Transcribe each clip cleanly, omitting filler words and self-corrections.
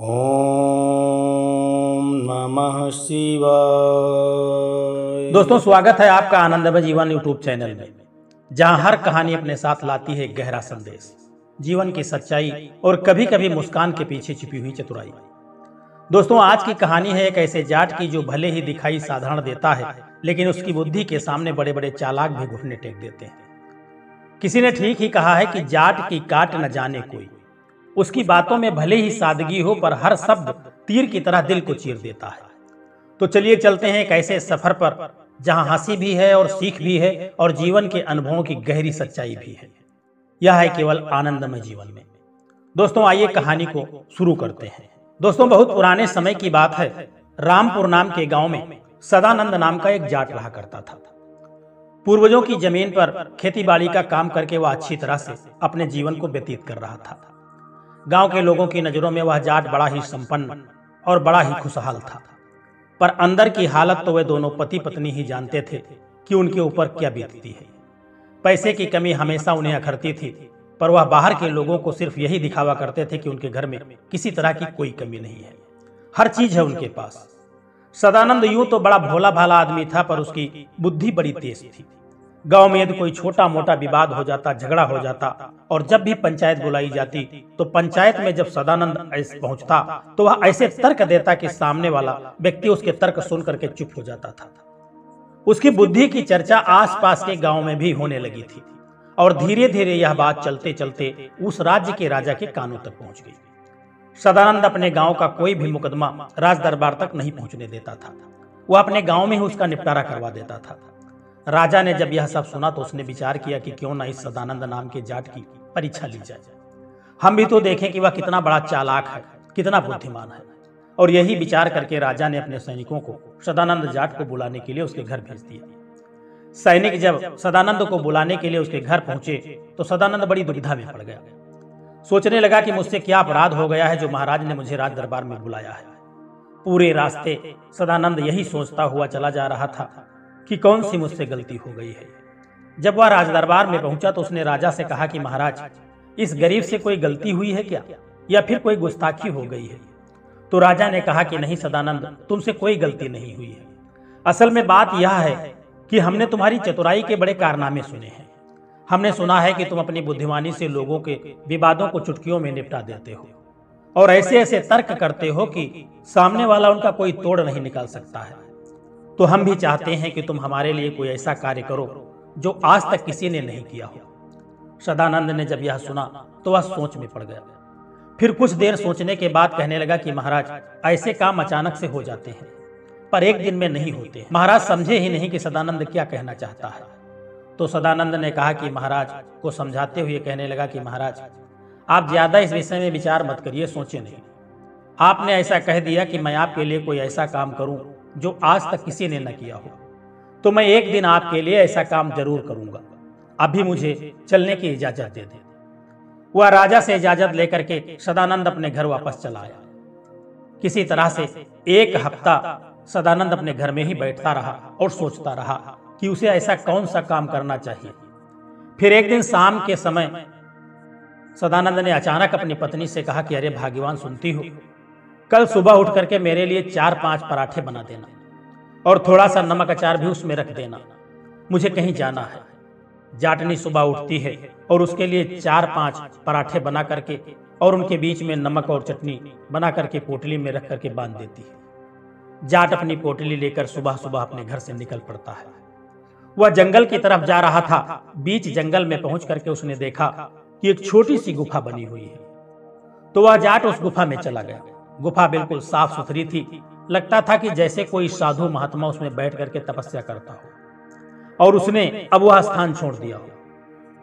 ओम नमः शिवाय। दोस्तों, स्वागत है आपका आनंदमय जीवन यूट्यूब चैनल में, जहां हर कहानी अपने साथ लाती है गहरा संदेश, जीवन की सच्चाई और कभी कभी मुस्कान के पीछे छिपी हुई चतुराई। दोस्तों, आज की कहानी है एक ऐसे जाट की जो भले ही दिखाई साधारण देता है, लेकिन उसकी बुद्धि के सामने बड़े बड़े चालाक भी घुटने टेक देते हैं। किसी ने ठीक ही कहा है कि जाट की काट न जाने कोई। उसकी बातों में भले ही सादगी हो, पर हर शब्द तीर की तरह दिल को चीर देता है। तो चलिए चलते हैं एक ऐसे सफर पर जहां हंसी भी है और सीख भी है और जीवन के अनुभवों की गहरी सच्चाई भी है। यह है केवल आनंदमय जीवन में। दोस्तों, आइए कहानी को शुरू करते हैं। दोस्तों, बहुत पुराने समय की बात है। रामपुर नाम के गांव में सदानंद नाम का एक जाट रहा करता था। पूर्वजों की जमीन पर खेती बाड़ी का काम करके वह अच्छी तरह से अपने जीवन को व्यतीत कर रहा था। गांव के लोगों की नजरों में वह जाट बड़ा ही संपन्न और बड़ा ही खुशहाल था, पर अंदर की हालत तो वे दोनों पति पत्नी ही जानते थे कि उनके ऊपर क्या बीतती है। पैसे की कमी हमेशा उन्हें अखरती थी, पर वह बाहर के लोगों को सिर्फ यही दिखावा करते थे कि उनके घर में किसी तरह की कोई कमी नहीं है, हर चीज है उनके पास। सदानंद यूं तो बड़ा भोला भाला आदमी था, पर उसकी बुद्धि बड़ी तेज थी। गांव में यदि कोई छोटा मोटा विवाद हो जाता, झगड़ा हो जाता, और जब भी पंचायत बुलाई जाती तो पंचायत में जब सदानंद पहुंचता तो वह ऐसे तर्क देता कि सामने वाला व्यक्ति उसके तर्क सुन करके चुप हो जाता था। उसकी बुद्धि की चर्चा आसपास के गांव में भी होने लगी थी, और धीरे धीरे यह बात चलते चलते उस राज्य के राजा के कानों तक पहुंच गई। सदानंद अपने गांव का कोई भी मुकदमा राज दरबार तक नहीं पहुंचने देता था। वह अपने गांव में ही उसका निपटारा करवा देता था। राजा ने जब यह सब सुना तो उसने विचार किया कि क्यों ना इस सदानंद नाम के जाट की परीक्षा ली जाए। हम भी तो देखें कि वह कितना बड़ा चालाक है, कितना बुद्धिमान है। और यही विचार करके राजा ने अपने सैनिकों को सदानंद जाट को बुलाने के लिए उसके घर भेज दिया। सैनिक जब सदानंद को बुलाने के लिए उसके घर पहुंचे तो सदानंद बड़ी दुविधा में पड़ गया। सोचने लगा कि मुझसे क्या अपराध हो गया है जो महाराज ने मुझे राज दरबार में बुलाया है। पूरे रास्ते सदानंद यही सोचता हुआ चला जा रहा था कि कौन सी मुझसे गलती हो गई है। जब वह राज दरबार में पहुंचा तो उसने राजा से कहा कि महाराज, इस गरीब से कोई गलती हुई है क्या, या फिर कोई गुस्ताखी हो गई है? तो राजा ने कहा कि नहीं सदानंद, तुमसे कोई गलती नहीं हुई है। असल में बात यह है कि हमने तुम्हारी चतुराई के बड़े कारनामे सुने हैं। हमने सुना है कि तुम अपनी बुद्धिमानी से लोगों के विवादों को चुटकियों में निपटा देते हो, और ऐसे ऐसे तर्क करते हो कि सामने वाला उनका कोई तोड़ नहीं निकाल सकता है। तो हम भी चाहते हैं कि तुम हमारे लिए कोई ऐसा कार्य करो जो आज तक किसी ने नहीं किया हो। सदानंद ने जब यह सुना तो वह सोच में पड़ गया। फिर कुछ देर सोचने के बाद कहने लगा कि महाराज, ऐसे काम अचानक से हो जाते हैं, पर एक दिन में नहीं होते। महाराज समझे ही नहीं कि सदानंद क्या कहना चाहता है। तो सदानंद ने कहा कि महाराज को समझाते हुए कहने लगा कि महाराज, आप ज्यादा इस विषय में विचार मत करिए, सोचे नहीं। आपने ऐसा कह दिया कि मैं आपके लिए कोई ऐसा काम करूं जो आज तक किसी ने न किया हो, तो मैं एक दिन आपके लिए ऐसा काम जरूर करूंगा। अभी मुझे चलने की इजाजत दे दें। वह राजा से इजाजत लेकर के सदानंद अपने घर वापस चला आया। किसी तरह से एक हफ्ता सदानंद अपने घर में ही बैठता रहा और सोचता रहा कि उसे ऐसा कौन सा काम करना चाहिए। फिर एक दिन शाम के समय सदानंद ने अचानक अपनी पत्नी से कहा कि अरे भाग्यवान, सुनती हो, कल सुबह उठ करके मेरे लिए 4-5 पराठे बना देना, और थोड़ा सा नमक अचार भी उसमें रख देना, मुझे कहीं जाना है। जाटनी सुबह उठती है और उसके लिए 4-5 पराठे बना करके और उनके बीच में नमक और चटनी बना करके पोटली में रख करके बांध देती है। जाट अपनी पोटली लेकर सुबह सुबह अपने घर से निकल पड़ता है। वह जंगल की तरफ जा रहा था। बीच जंगल में पहुंच करके उसने देखा कि एक छोटी सी गुफा बनी हुई है। तो वह जाट उस गुफा में चला गया। गुफा बिल्कुल साफ सुथरी थी। लगता था कि जैसे कोई साधु महात्मा उसमें बैठ करके तपस्या करता हो, और उसने अब वह स्थान छोड़ दिया हो।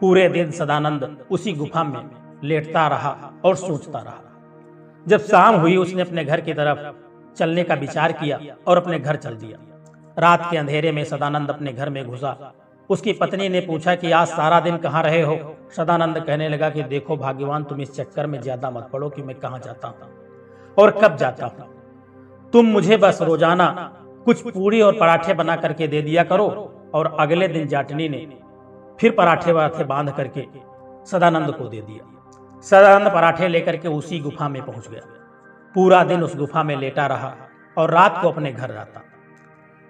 पूरे दिन सदानंद उसी गुफा में लेटता रहा और सोचता रहा। जब शाम हुई उसने अपने घर की तरफ चलने का विचार किया और अपने घर चल दिया। रात के अंधेरे में सदानंद अपने घर में घुसा। उसकी पत्नी ने पूछा कि आज सारा दिन कहाँ रहे हो? सदानंद कहने लगा कि देखो भाग्यवान, तुम इस चक्कर में ज्यादा मत पड़ो कि मैं कहाँ जाता हूँ और कब जाता हूँ। तुम मुझे बस रोजाना कुछ पूरी और पराठे बना करके दे दिया करो। और अगले दिन जाटनी ने फिर पराठे वराठे बांध करके सदानंद को दे दिया। सदानंद पराठे लेकर के उसी गुफा में पहुंच गया। पूरा दिन उस गुफा में लेटा रहा और रात को अपने घर आता।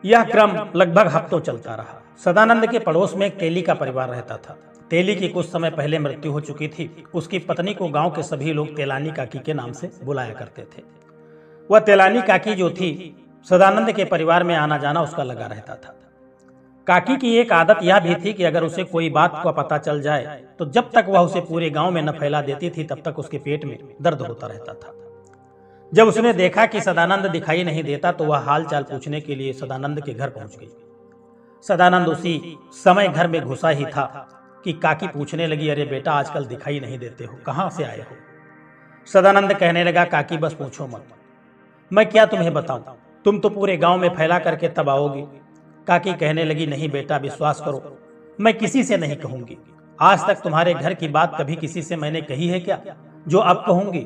यह क्रम लगभग हफ्तों चलता रहा। सदानंद के पड़ोस में एक तेली का परिवार रहता था। तेली की कुछ समय पहले मृत्यु हो चुकी थी। उसकी पत्नी को गांव के सभी लोग तेलानी काकी के नाम से बुलाया करते थे। वह तेलानी काकी जो थी, सदानंद के परिवार में आना जाना उसका लगा रहता था। काकी की एक आदत यह भी थी कि अगर उसे कोई बात का पता चल जाए तो जब तक वह उसे पूरे गांव में न फैला देती थी तब तक उसके पेट में दर्द होता रहता था। जब उसने देखा कि सदानंद दिखाई नहीं देता तो वह हाल चाल पूछने के लिए सदानंद के घर पहुंच गई। सदानंद उसी समय घर में घुसा ही था कि काकी पूछने लगी, अरे बेटा, आजकल दिखाई नहीं देते हो, कहां से आए हो? सदानंद कहने लगा, काकी बस पूछो मत, मैं क्या तुम्हें बताऊं, तुम तो पूरे गांव में फैला करके तब आओगी। काकी कहने लगी, नहीं बेटा, विश्वास करो, मैं किसी से नहीं कहूंगी। आज तक तुम्हारे घर की बात कभी किसी से मैंने कही है क्या, जो अब कहूंगी?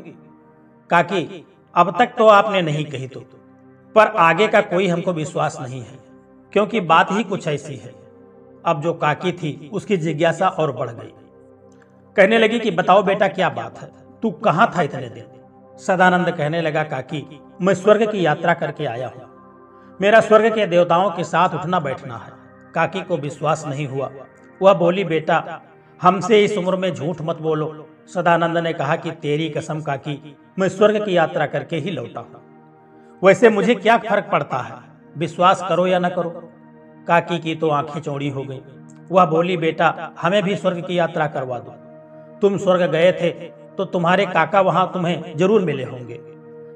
काकी, अब तक तो आपने नहीं कही तो, पर आगे का कोई हमको विश्वास नहीं है, क्योंकि बात ही कुछ ऐसी है। अब जो काकी थी उसकी जिज्ञासा और बढ़ गई। कहने लगी कि बताओ बेटा, क्या बात है, तू कहां था इतने दिन? सदानंद कहने लगा, काकी, मैं स्वर्ग की यात्रा करके आया हूं, मेरा स्वर्ग के देवताओं के साथ उठना बैठना है। काकी को विश्वास नहीं हुआ। वह बोली, बेटा, हमसे इस उम्र में झूठ मत बोलो। सदानंद ने कहा कि तेरी कसम काकी, मैं स्वर्ग की यात्रा करके ही लौटा हूं, वैसे मुझे क्या फर्क पड़ता है, विश्वास करो या न करो। काकी की तो आंखें चौड़ी हो गई। वह बोली, बेटा, हमें भी स्वर्ग की यात्रा करवा दो। तुम स्वर्ग गए थे तो तुम्हारे काका वहां तुम्हें जरूर मिले होंगे,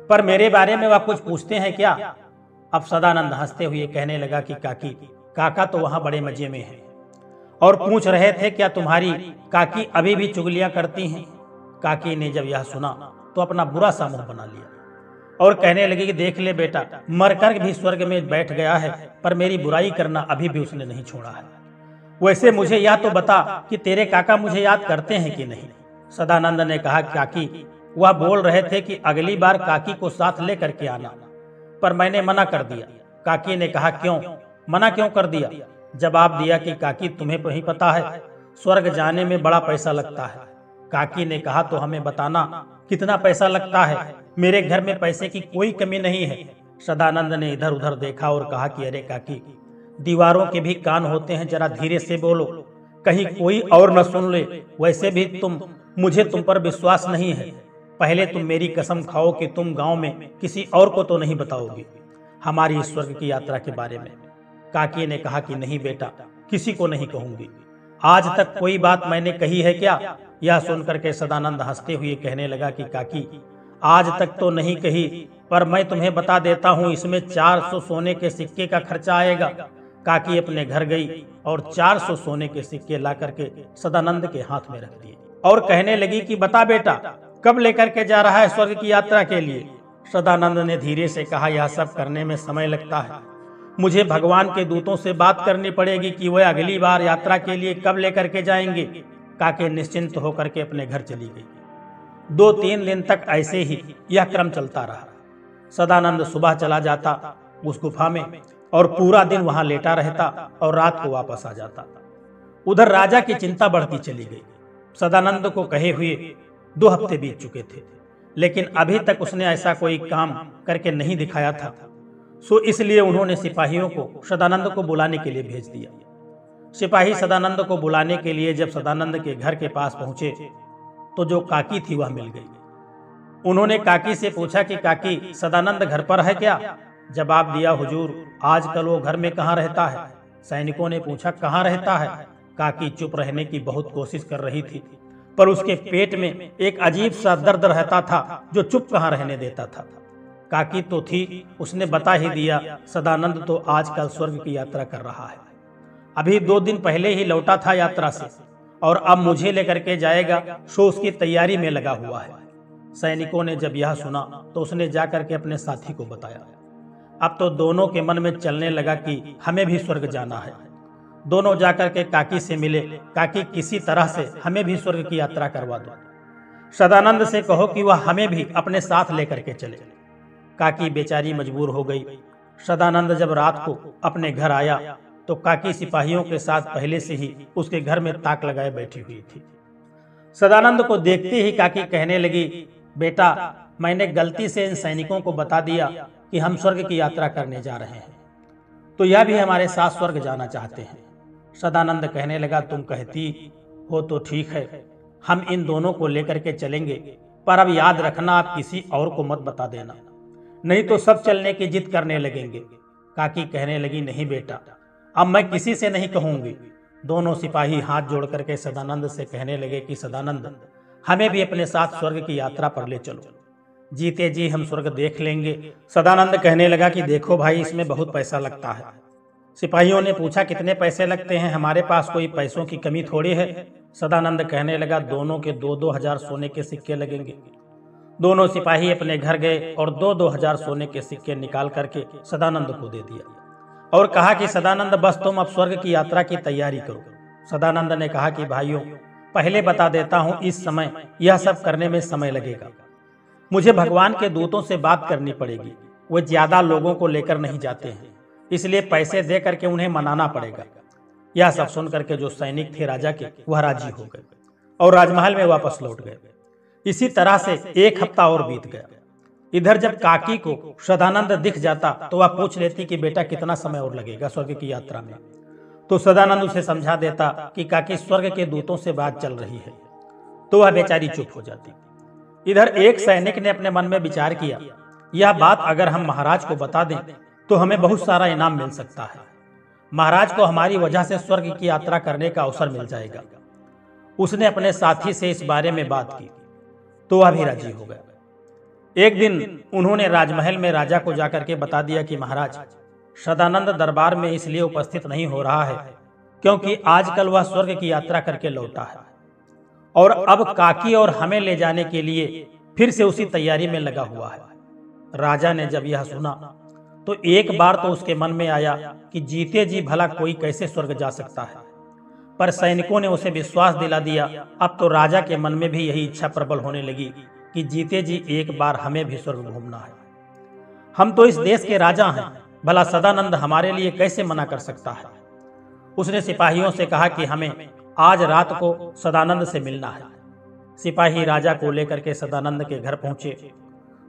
पर मेरे बारे में वह कुछ पूछते हैं क्या? अब सदानंद हंसते हुए कहने लगा कि काकी, काका तो वहां बड़े मजे में हैं और पूछ रहे थे क्या तुम्हारी काकी अभी भी चुगलियां करती हैं। काकी ने जब यह सुना तो अपना बुरा सा मुंह बना लिया और कहने लगी कि देख ले बेटा, मरकर भी स्वर्ग में बैठ गया है, पर मेरी बुराई करना अभी भी उसने नहीं छोड़ा है। वैसे मुझे यह तो बता कि तेरे काका मुझे याद करते हैं कि नहीं? सदानंद ने कहा, काकी, वह बोल रहे थे कि अगली बार काकी को साथ लेकर के आना, पर मैंने मना कर दिया। काकी ने कहा, क्यों मना क्यों कर दिया? जवाब दिया कि काकी, तुम्हें तो ही पता है स्वर्ग जाने में बड़ा पैसा लगता है। काकी ने कहा, तो हमें बताना कितना पैसा लगता है, मेरे घर में पैसे की कोई कमी नहीं है। सदानंद ने इधर उधर देखा और कहा कि अरे काकी, दीवारों के भी कान होते हैं, जरा धीरे से बोलो, कहीं कोई और न सुन ले। वैसे भी मुझे तुम पर विश्वास नहीं है। पहले तुम मेरी कसम खाओ कि तुम गांव में किसी और को तो नहीं बताओगी हमारी इस स्वर्ग की यात्रा के बारे में। काकी ने कहा कि नहीं बेटा, किसी को नहीं कहूंगी। आज तक कोई बात मैंने कही है क्या? यह सुनकर के सदानंद हंसते हुए कहने लगा कि काकी, आज तक तो नहीं कही, पर मैं तुम्हें बता देता हूँ, इसमें 400 सोने के सिक्के का खर्चा आएगा। काकी अपने घर गई और 400 सोने के सिक्के ला करके सदानंद के हाथ में रख दिए और कहने लगी कि बता बेटा, कब लेकर के जा रहा है स्वर्ग की यात्रा के लिए? सदानंद ने धीरे से कहा, यह सब करने में समय लगता है, मुझे भगवान के दूतों से बात करनी पड़ेगी कि वह अगली बार यात्रा के लिए कब लेकर के जाएंगे। काकी निश्चिंत होकर के अपने घर चली गई। 2-3 दिन तक ऐसे ही यह क्रम चलता रहा। सदानंद सुबह चला जाता उस गुफा में और पूरा दिन वहां लेटा रहता और रात को वापस आ जाता। उधर राजा की चिंता बढ़ती चली गई। सदानंद को कहे हुए 2 हफ्ते बीत चुके थे, लेकिन अभी तक उसने ऐसा कोई काम करके नहीं दिखाया था। सो इसलिए उन्होंने सिपाहियों को सदानंद को बुलाने के लिए भेज दिया। सिपाही सदानंद को बुलाने के लिए जब सदानंद के घर के पास पहुंचे तो जो काकी थी वह मिल गई। उन्होंने काकी से पूछा कि काकी, सदानंद घर पर है क्या? जवाब दिया, हुजूर, आजकल वो घर में कहाँ रहता है? सैनिकों ने पूछा, कहाँ रहता है? काकी चुप रहने की बहुत कोशिश कर रही थी, पर उसके पेट में एक अजीब सा दर्द रहता था जो चुप कहाँ रहने देता था। काकी तो थी, उसने बता ही दिया, सदानंद तो आजकल स्वर्ग की यात्रा कर रहा है, अभी 2 दिन पहले ही लौटा था यात्रा से और अब मुझे लेकर के जाएगा, सो उसकी तैयारी में लगा हुआ है। सैनिकों ने जब यह सुना तो उसने जाकर के अपने साथी को बताया। अब तो दोनों के मन में चलने लगा कि हमें भी स्वर्ग जाना है। दोनों जाकर के काकी से मिले। काकी, किसी तरह से हमें भी स्वर्ग की यात्रा करवा दो, सदानंद से कहो कि वह हमें भी अपने साथ लेकर के चले। काकी बेचारी मजबूर हो गई। सदानंद जब रात को अपने घर आया तो काकी सिपाहियों के साथ पहले से ही उसके घर में ताक लगाए बैठी हुई थी। सदानंद को देखते ही काकी कहने लगी, बेटा, मैंने गलती से इन सैनिकों को बता दिया कि हम स्वर्ग की यात्रा करने जा रहे हैं, तो यह भी हमारे साथ स्वर्ग जाना चाहते हैं। सदानंद कहने लगा, तुम कहती हो तो ठीक है, हम इन दोनों को लेकर के चलेंगे, पर अब याद रखना आप किसी और को मत बता देना, नहीं तो सब चलने की जिद करने लगेंगे। काकी कहने लगी, नहीं बेटा, अब मैं किसी से नहीं कहूंगी। दोनों सिपाही हाथ जोड़ करके सदानंद से कहने लगे कि सदानंद, हमें भी अपने साथ स्वर्ग की यात्रा पर ले चलो, जीते जी हम स्वर्ग देख लेंगे। सदानंद कहने लगा कि देखो भाई, इसमें बहुत पैसा लगता है। सिपाहियों ने पूछा, कितने पैसे लगते हैं, हमारे पास कोई पैसों की कमी थोड़ी है। सदानंद कहने लगा, दोनों के 2-2 हजार सोने के सिक्के लगेंगे। दोनों सिपाही अपने घर गए और 2-2 हजार सोने के सिक्के निकाल करके सदानंद को दे दिया और कहा कि सदानंद, बस तुम अब स्वर्ग की यात्रा की तैयारी करो। सदानंद ने कहा कि भाइयों, पहले बता देता हूं, इस समय यह सब करने में समय लगेगा। मुझे भगवान के दूतों से बात करनी पड़ेगी, वे ज्यादा लोगों को लेकर नहीं जाते हैं, इसलिए पैसे दे करके उन्हें मनाना पड़ेगा। यह सब सुन करके जो सैनिक थे राजा के, वह राजी हो गए और राजमहल में वापस लौट गए। इसी तरह से 1 हफ्ता और बीत गया। इधर जब काकी को सदानंद दिख जाता तो वह पूछ लेती कि बेटा, कितना समय और लगेगा स्वर्ग की यात्रा में। तो सदानंद उसे समझा देता कि काकी, स्वर्ग के दूतों से बात चल रही है, तो वह बेचारी चुप हो जाती। इधर एक सैनिक ने अपने मन में विचार किया, यह बात अगर हम महाराज को बता दें तो हमें बहुत सारा इनाम मिल सकता है, महाराज को हमारी वजह से स्वर्ग की यात्रा करने का अवसर मिल जाएगा। उसने अपने साथी से इस बारे में बात की तो वह भी राजी हो गया। एक दिन उन्होंने राजमहल में राजा को जाकर के बता दिया कि महाराज, सदानंद दरबार में इसलिए उपस्थित नहीं हो रहा है क्योंकि आजकल वह स्वर्ग की यात्रा करके लौटा है और अब काकी और हमें ले जाने के लिए फिर से उसी तैयारी में लगा हुआ है। राजा ने जब यह सुना तो एक बार तो उसके मन में आया कि जीते जी भला कोई कैसे स्वर्ग जा सकता है, पर सैनिकों ने उसे विश्वास दिला दिया। अब तो राजा के मन में भी यही इच्छा प्रबल होने लगी कि जीते जी एक बार हमें भी स्वर्ग घूमना है। हम तो इस देश के राजा हैं, भला सदानंद हमारे लिए कैसे मना कर सकता है। उसने सिपाहियों से कहा कि हमें आज रात को सदानंद से मिलना है। सिपाही राजा को लेकर के सदानंद के घर पहुंचे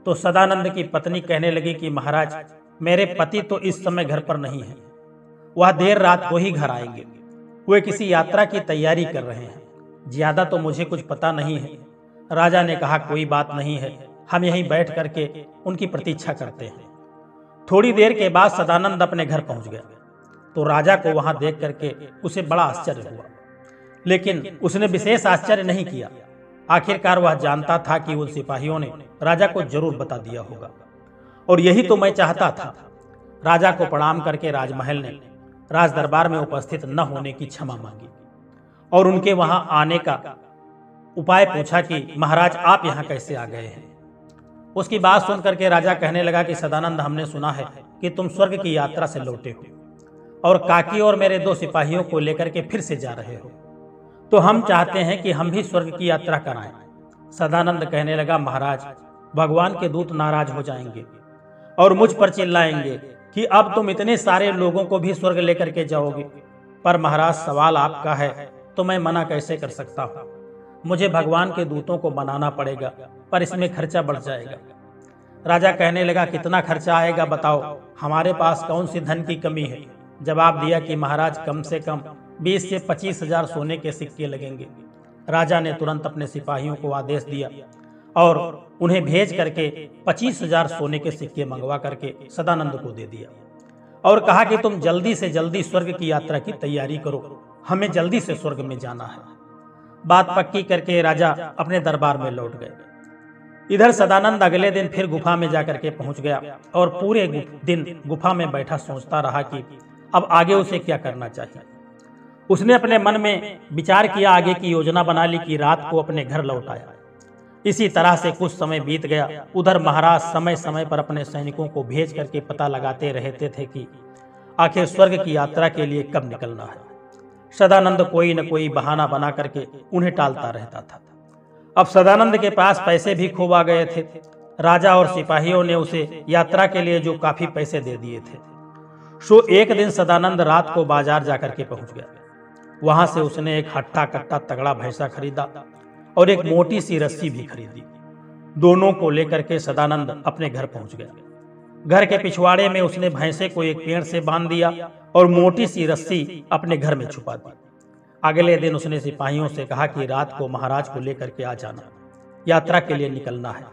तो सदानंद की पत्नी कहने लगी कि महाराज, मेरे पति तो इस समय घर पर नहीं है, वह देर रात को ही घर आएंगे। वे किसी यात्रा की तैयारी कर रहे हैं, ज्यादा तो मुझे कुछ पता नहीं है। राजा ने कहा, कोई बात नहीं है, हम यहीं बैठ करके उनकी प्रतीक्षा करते हैं। थोड़ी देर के बाद सदानंद अपने घर पहुंच गया तो राजा को वहां देख करके उसे बड़ा आश्चर्य हुआ, लेकिन उसने विशेष आश्चर्य नहीं किया। आखिरकार वह जानता था कि उन सिपाहियों ने राजा को जरूर बता दिया होगा और यही तो मैं चाहता था। राजा को प्रणाम करके राजमहल ने राज दरबार में उपस्थित न होने की क्षमा मांगी और उनके वहां आने का उपाय पूछा कि महाराज, आप यहाँ कैसे आ गए हैं। उसकी बात सुन करके राजा कहने लगा कि सदानंद, हमने सुना है कि तुम स्वर्ग की यात्रा से लौटे हो और काकी और मेरे 2 सिपाहियों को लेकर के फिर से जा रहे हो, तो हम चाहते हैं कि हम भी स्वर्ग की यात्रा कराएं। सदानंद कहने लगा, महाराज, भगवान के दूत नाराज हो जाएंगे और मुझ पर चिल्लाएंगे कि अब तुम इतने सारे लोगों को भी स्वर्ग लेकर के जाओगे। पर महाराज, सवाल आपका है तो मैं मना कैसे कर सकता हूँ। मुझे भगवान के दूतों को बनाना पड़ेगा, पर इसमें खर्चा बढ़ जाएगा। राजा कहने लगा, कितना खर्चा आएगा बताओ, हमारे पास कौन सी धन की कमी है। जवाब दिया कि महाराज, कम से कम 20 से 25 हजार सोने के सिक्के लगेंगे। राजा ने तुरंत अपने सिपाहियों को आदेश दिया और उन्हें भेज करके 25 हजार सोने के सिक्के मंगवा करके सदानंद को दे दिया और कहा कि तुम जल्दी से जल्दी स्वर्ग की यात्रा की तैयारी करो, हमें जल्दी से स्वर्ग में जाना है। बात पक्की करके राजा अपने दरबार में लौट गए। इधर सदानंद अगले दिन फिर गुफा में जाकर के पहुंच गया और पूरे दिन गुफा में बैठा सोचता रहा कि अब आगे उसे क्या करना चाहिए। उसने अपने मन में विचार किया, आगे की योजना बना ली कि रात को अपने घर लौट आया। इसी तरह से कुछ समय बीत गया। उधर महाराज समय समय पर अपने सैनिकों को भेज करके पता लगाते रहते थे कि आखिर स्वर्ग की यात्रा के लिए कब निकलना है। सदानंद कोई न कोई बहाना बना करके उन्हें टालता रहता था। अब सदानंद के पास पैसे भी खूब आ गए थे। राजा और सिपाहियों ने उसे यात्रा के लिए जो काफी पैसे दे दिए थे। सो एक दिन सदानंद रात को बाजार जाकर के पहुंच गया। वहां से उसने एक हट्टा कट्टा तगड़ा भैंसा खरीदा और एक मोटी सी रस्सी भी खरीदी। दोनों को लेकर के सदानंद अपने घर पहुंच गया। घर के पिछवाड़े में उसने भैंसे को एक पेड़ से बांध दिया और मोटी सी रस्सी अपने घर में छुपा दी। अगले दिन उसने सिपाहियों से कहा कि रात को महाराज को लेकर के आ जाना, यात्रा के लिए निकलना है।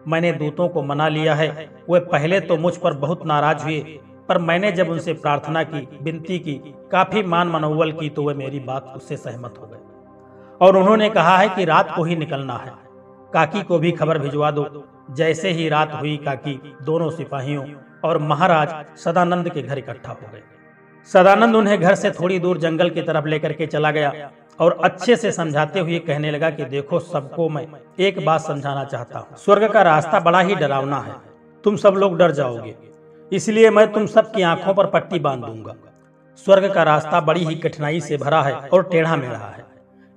मैंने दूतों को मना लिया है। वे पहले तो मुझ पर बहुत नाराज हुए, पर मैंने जब उनसे प्रार्थना की, विनती की, काफी मान मनोवल की, तो वे मेरी बात उससे सहमत हो गए और उन्होंने कहा है कि रात को ही निकलना है। काकी को भी खबर भिजवा दो। जैसे ही रात हुई, काकी दोनों सिपाहियों और महाराज सदानंद के घर इकट्ठा हो गए। सदानंद उन्हें घर से थोड़ी दूर जंगल की तरफ लेकर के चला गया और अच्छे से समझाते हुए कहने लगा कि देखो, सबको मैं एक बात समझाना चाहता हूँ। स्वर्ग का रास्ता बड़ा ही डरावना है, तुम सब लोग डर जाओगे, इसलिए मैं तुम सबकी आंखों पर पट्टी बांध दूंगा। स्वर्ग का रास्ता बड़ी ही कठिनाई से भरा है और टेढ़ा मेढ़ा है,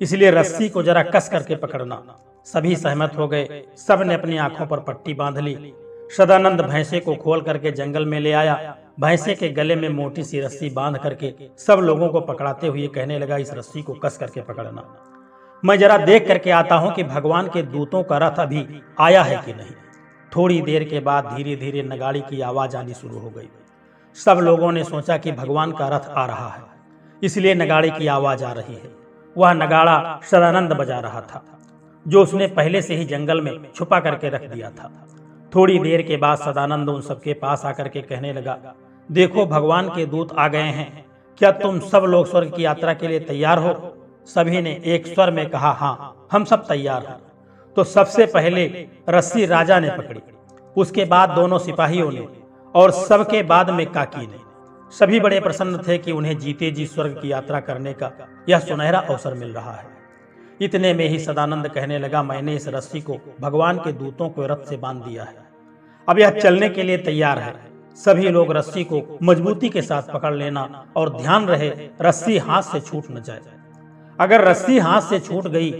इसलिए रस्सी को जरा कस करके पकड़ना। सभी सहमत हो गए। सब ने अपनी आंखों पर पट्टी बांध ली। सदानंद भैंसे को खोल करके जंगल में ले आया। भैंसे के गले में मोटी सी रस्सी बांध करके सब लोगों को पकड़ाते हुए कहने लगा, इस रस्सी को कस करके पकड़ना। मैं जरा देख करके आता हूं कि भगवान के दूतों का रथ अभी आया है कि नहीं। थोड़ी देर के बाद धीरे धीरे नगाड़ी की आवाज आनी शुरू हो गई। सब लोगों ने सोचा कि भगवान का रथ आ रहा है, इसलिए नगाड़े की आवाज आ रही है। वह नगाड़ा सदानंद बजा रहा था, जो उसने पहले से ही जंगल में छुपा करके रख दिया था। थोड़ी देर के बाद सदानंद उन सबके पास आकर के कहने लगा, देखो, भगवान के दूत आ गए हैं। क्या तुम सब लोग स्वर्ग की यात्रा के लिए तैयार हो? सभी ने एक स्वर में कहा, हाँ, हम सब तैयार हैं। तो सबसे पहले रस्सी राजा ने पकड़ी, उसके बाद दोनों सिपाहियों ने और सबके बाद में काकी ने। सभी बड़े प्रसन्न थे कि उन्हें जीते जी स्वर्ग की यात्रा करने का यह सुनहरा अवसर मिल रहा है। इतने में ही सदानंद कहने लगा, मैंने इस रस्सी को भगवान के दूतों को रथ से बांध दिया है, अब यह चलने के लिए तैयार है। सभी लोग रस्सी को मजबूती के साथ पकड़ लेना और ध्यान रहे रस्सी हाथ से छूट न जाए। अगर रस्सी हाथ से छूट गई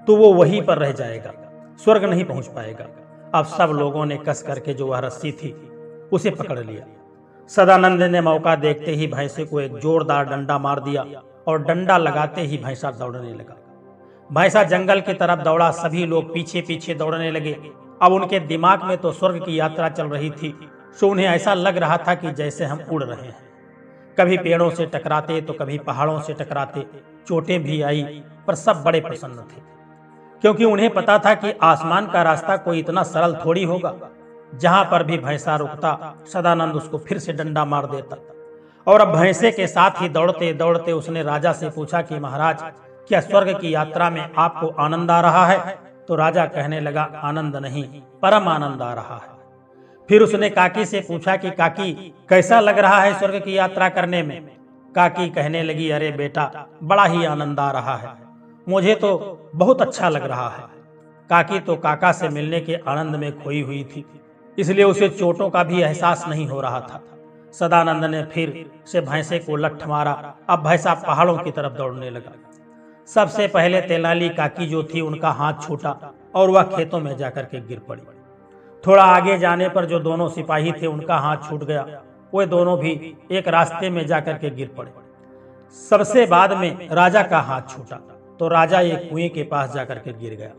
तो वो वहीं पर रह जाएगा, स्वर्ग नहीं पहुंच पाएगा। अब सब लोगों ने कस करके जो वह रस्सी थी उसे पकड़ लिया। सदानंद ने मौका देखते ही भैंसे को एक जोरदार डंडा मार दिया और डंडा लगाते ही भैंसा दौड़ने लगा। भैंसा जंगल की तरफ दौड़ा। सभी लोग पीछे पीछे दौड़ने लगे। अब उनके दिमाग में तो स्वर्ग की यात्रा चल रही थी, सो उन्हें ऐसा लग रहा था कि जैसे हम उड़ रहे हैं। कभी पेड़ों से टकराते तो कभी पहाड़ों से टकराते। चोटें भी आई, पर सब बड़े प्रसन्न थे, क्योंकि उन्हें पता था कि आसमान का रास्ता कोई इतना सरल थोड़ी होगा। जहां पर भी भैंसा रुकता, सदानंद उसको फिर से डंडा मार देता। और अब भैंसे के साथ ही दौड़ते दौड़ते उसने राजा से पूछा कि महाराज, क्या स्वर्ग की यात्रा में आपको आनंद आ रहा है? तो राजा कहने लगा, आनंद नहीं, परम आनंद आ रहा है। फिर उसने काकी से पूछा कि काकी, कैसा लग रहा है स्वर्ग की यात्रा करने में? काकी कहने लगी, अरे बेटा, बड़ा ही आनंद आ रहा है, मुझे तो बहुत अच्छा लग रहा है। काकी तो काका से मिलने के आनंद में खोई हुई थी, इसलिए उसे चोटों का भी एहसास नहीं हो रहा था। सदानंद ने फिर से भैंसे को लठ मारा। अब भैंसा पहाड़ों की तरफ दौड़ने लगा। सबसे पहले तेनाली काकी जो थी, उनका हाथ छूटा और वह खेतों में जाकर के गिर पड़ी। थोड़ा आगे जाने पर जो दोनों सिपाही थे, उनका हाथ छूट गया। वे दोनों भी एक रास्ते में जाकर के गिर पड़े। सबसे बाद में राजा का हाथ छूटा, तो राजा एक कुएं के पास जाकर के गिर गया।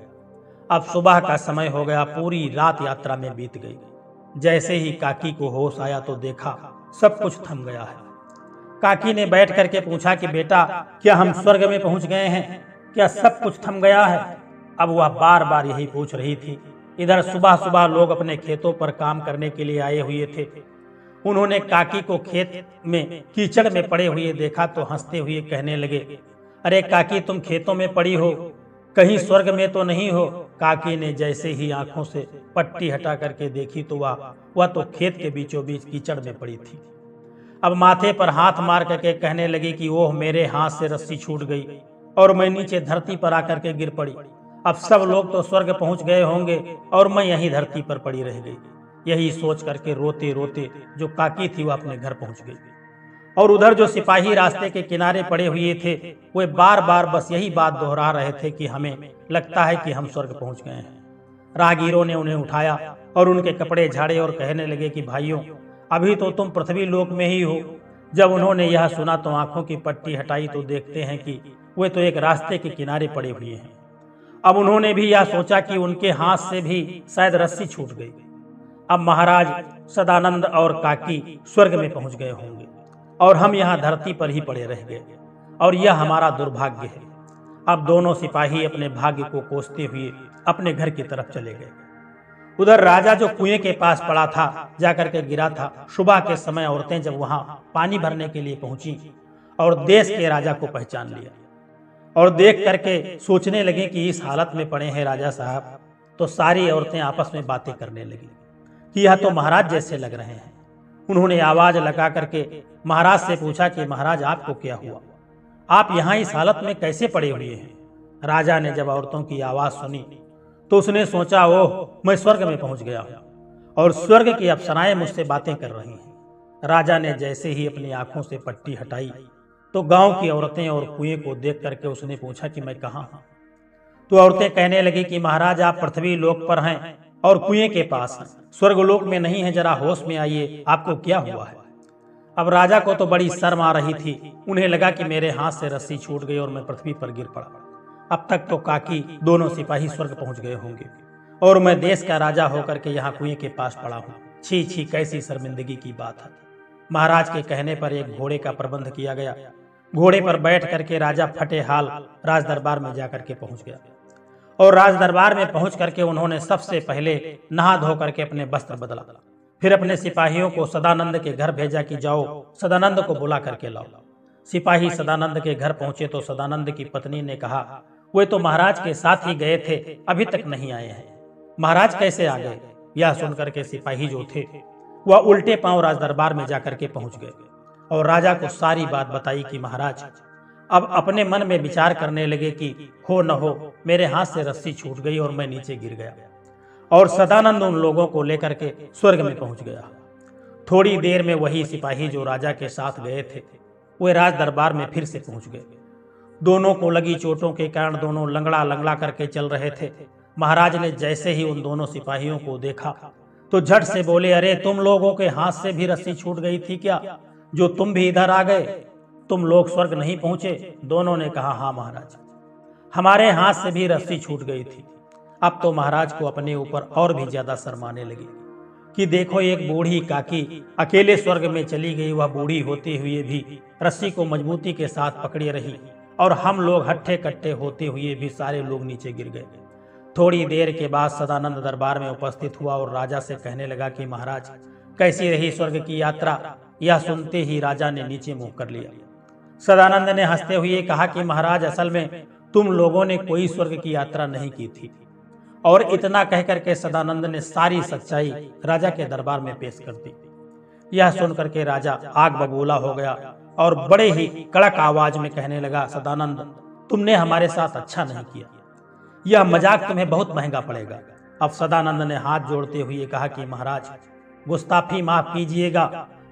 अब सुबह का समय हो गया। पूरी रात यात्रा में बीत गई। जैसे ही काकी को होश आया तो देखा सब कुछ थम गया है। काकी ने बैठ करके पूछा कि बेटा, क्या हम स्वर्ग में पहुंच गए हैं? क्या सब कुछ थम गया है? अब वह बार बार यही पूछ रही थी। इधर सुबह सुबह लोग अपने खेतों पर काम करने के लिए आए हुए थे। उन्होंने काकी को खेत में कीचड़ में पड़े हुए देखा तो हंसते हुए कहने लगे, अरे काकी, तुम खेतों में पड़ी हो, कहीं स्वर्ग में तो नहीं हो? काकी ने जैसे ही आंखों से पट्टी हटा करके देखी तो वह तो खेत के बीचों बीच कीचड़ में पड़ी थी। अब माथे पर हाथ मार करके कहने लगी कि ओह, मेरे हाथ से रस्सी छूट गई और मैं नीचे धरती पर आकर के गिर पड़ी। अब सब लोग तो स्वर्ग पहुंच गए होंगे और मैं यहीं धरती पर पड़ी रह गई। यही सोच करके रोते रोते जो काकी थी वह अपने घर पहुंच गई। और उधर जो सिपाही रास्ते के किनारे पड़े हुए थे, वे बार बार बस यही बात दोहरा रहे थे कि हमें लगता है कि हम स्वर्ग पहुंच गए हैं। राहगीरों ने उन्हें उठाया और उनके कपड़े झाड़े और कहने लगे कि भाइयों, अभी तो तुम पृथ्वी लोक में ही हो। जब उन्होंने यह सुना तो आंखों की पट्टी हटाई तो देखते हैं कि वे तो एक रास्ते के किनारे पड़े हुए हैं। अब उन्होंने भी यह सोचा कि उनके हाथ से भी शायद रस्सी छूट गई। अब महाराज सदानंद और काकी स्वर्ग में पहुंच गए होंगे और हम यहाँ धरती पर ही पड़े रह गए, और यह हमारा दुर्भाग्य है। अब दोनों सिपाही अपने भाग्य को कोसते हुए अपने घर की तरफ चले गए। उधर राजा जो कुएं के पास पड़ा था, जाकर के गिरा था। सुबह के समय औरतें जब वहां पानी भरने के लिए पहुंची और देश के राजा को पहचान लिया और देख करके सोचने लगे कि इस हालत में पड़े हैं राजा साहब, तो सारी औरतें आपस में बातें करने लगी कि यह तो महाराज जैसे लग रहे हैं। उन्होंने आवाज लगा करके महाराज से पूछा कि महाराज आपको क्या हुआ, आप यहाँ इस हालत में कैसे पड़े हुए हैं। राजा ने जब औरतों की आवाज सुनी तो उसने सोचा, ओह मैं स्वर्ग में पहुंच गया हूँ और स्वर्ग की अप्सराएं मुझसे बातें कर रही हैं। राजा ने जैसे ही अपनी आंखों से पट्टी हटाई तो गांव की औरतें और कुएं को देख करके उसने पूछा कि मैं कहाँ हूँ। तो औरतें कहने लगी कि महाराज आप पृथ्वी लोक पर हैं और कुएं के पास हैं, स्वर्ग लोक में नहीं है, जरा होश में आइए, आपको क्या हुआ है। अब राजा को तो बड़ी शर्म आ रही थी। उन्हें लगा कि मेरे हाथ से रस्सी छूट गई और मैं पृथ्वी पर गिर पड़ा। अब तक तो काकी दोनों सिपाही स्वर्ग पहुंच गए होंगे और मैं देश का राजा होकर के यहाँ कुएं के पास पड़ा हूँ। छी छी, कैसी शर्मिंदगी की बात है। महाराज के कहने पर एक घोड़े का प्रबंध किया गया। घोड़े पर बैठ करके राजा फटे हाल राज दरबार में जाकर के पहुंच गया और राज दरबार में पहुंच करके उन्होंने सबसे पहले नहा धो करके अपने वस्त्र बदला। फिर अपने सिपाहियों को सदानंद के घर भेजा कि जाओ सदानंद को बुला करके लाओ। सिपाही सदानंद के घर पहुंचे तो सदानंद की पत्नी ने कहा, वे तो महाराज के साथ ही गए थे, अभी तक नहीं आए हैं। महाराज कैसे आ गए? यह सुनकर के सिपाही जो थे वह उल्टे पांव राज दरबार में जाकर के पहुंच गए और राजा को सारी बात बताई कि महाराज अब अपने मन में विचार करने लगे कि हो न हो मेरे हाथ से रस्सी छूट गई और मैं नीचे गिर गया। और सदानंद उन लोगों को लेकर के स्वर्ग में पहुंच गया। थोड़ी देर में वही सिपाही जो राजा के साथ गए थे वे राज दरबार में फिर से पहुंच गए। दोनों को लगी चोटों के कारण दोनों लंगड़ा लंगड़ा करके चल रहे थे। महाराज ने जैसे ही उन दोनों सिपाहियों को देखा तो झट से बोले, अरे तुम लोगों के हाथ से भी रस्सी छूट गई थी क्या, जो तुम भी इधर आ गए? तुम लोग स्वर्ग नहीं पहुंचे? दोनों ने कहा, हाँ महाराज, हमारे हाथ से भी रस्सी छूट गई थी। अब तो महाराज को अपने ऊपर और भी ज्यादा शर्म आने लगी कि देखो एक बूढ़ी काकी अकेले स्वर्ग में चली गई। वह बूढ़ी होते हुए भी रस्सी को मजबूती के साथ पकड़ी रही और हम लोग हट्ठे कट्टे होते हुए भी सारे लोग नीचे गिर गए। थोड़ी देर के बाद सदानंद दरबार में उपस्थित हुआ और राजा से कहने लगा कि महाराज कैसी रही स्वर्ग की यात्रा। यह सुनते ही राजा ने नीचे मुंह कर लिया। सदानंद ने हंसते हुए कहा कि महाराज असल में तुम लोगों ने कोई स्वर्ग की यात्रा नहीं की थी। और इतना कहकर के सदानंद ने सारी सच्चाई राजा के दरबार में पेश कर दी। यह सुनकर के राजा आग बबूला हो गया और बड़े ही कड़क आवाज में कहने लगा, सदानंद तुमने हमारे साथ अच्छा नहीं किया, यह मजाक तुम्हें बहुत महंगा पड़ेगा। अब सदानंद ने हाथ जोड़ते हुए कहा कि महाराज गुस्ताफी माफ कीजिएगा,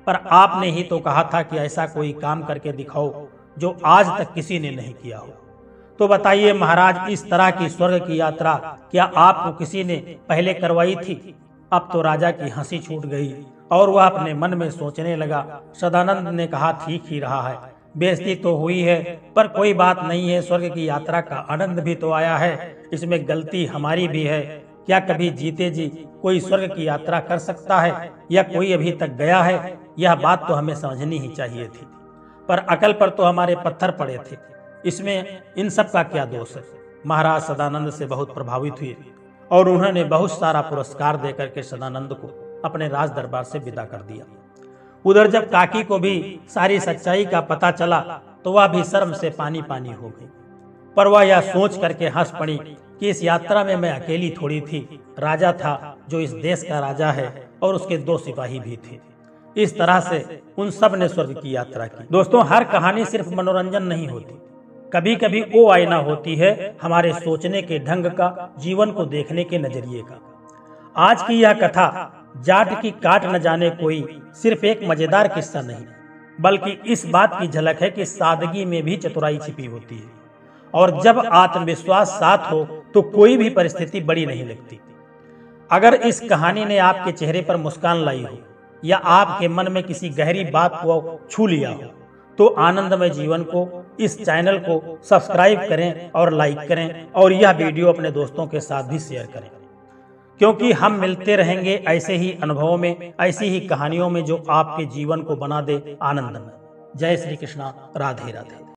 पर आपने ही तो कहा था कि ऐसा कोई काम करके दिखाओ जो आज तक किसी ने नहीं किया हो। तो बताइए महाराज, इस तरह की स्वर्ग की यात्रा क्या आपको किसी ने पहले करवाई थी? अब तो राजा की हंसी छूट गई और वह अपने मन में सोचने लगा। सदानंद ने कहा, ठीक ही रहा है, बेइज्जती तो हुई है पर कोई बात नहीं है, स्वर्ग की यात्रा का आनंद भी तो आया है, इसमें गलती हमारी भी है। क्या कभी जीते जी कोई स्वर्ग की यात्रा कर सकता है या कोई अभी तक गया है? यह बात तो हमें समझनी ही चाहिए थी, पर अकल पर तो हमारे पत्थर पड़े थे, इसमें इन सब का क्या दोष है। महाराज सदानंद से बहुत प्रभावित हुए और उन्होंने बहुत सारा पुरस्कार देकर के सदानंद को अपने राज दरबार से विदा कर दिया। उधर जब काकी को भी सारी सच्चाई का पता चला तो वह भी शर्म से पानी पानी हो गई, पर वह यह सोच करके हंस पड़ी कि इस यात्रा में मैं अकेली थोड़ी थी, राजा था जो इस देश का राजा है और उसके 2 सिपाही भी थे। इस तरह से उन सब ने स्वर्ग की यात्रा की। दोस्तों, हर कहानी सिर्फ मनोरंजन नहीं होती, कभी कभी वो आईना होती है हमारे सोचने के ढंग का, जीवन को देखने के नजरिए का। आज की यह कथा जाट की काट न जाने कोई सिर्फ एक मजेदार किस्सा नहीं, बल्कि इस बात की झलक है कि सादगी में भी चतुराई छिपी होती है और जब आत्मविश्वास साथ हो तो कोई भी परिस्थिति बड़ी नहीं लगती। अगर इस कहानी ने आपके चेहरे पर मुस्कान लाई हो या आपके मन में किसी गहरी बात को छू लिया हो तो आनंदमय जीवन को, इस चैनल को सब्सक्राइब करें और लाइक करें और यह वीडियो अपने दोस्तों के साथ भी शेयर करें, क्योंकि हम मिलते रहेंगे ऐसे ही अनुभवों में, ऐसी ही कहानियों में जो आपके जीवन को बना दे आनंदमय। जय श्री कृष्णा, राधे राधे।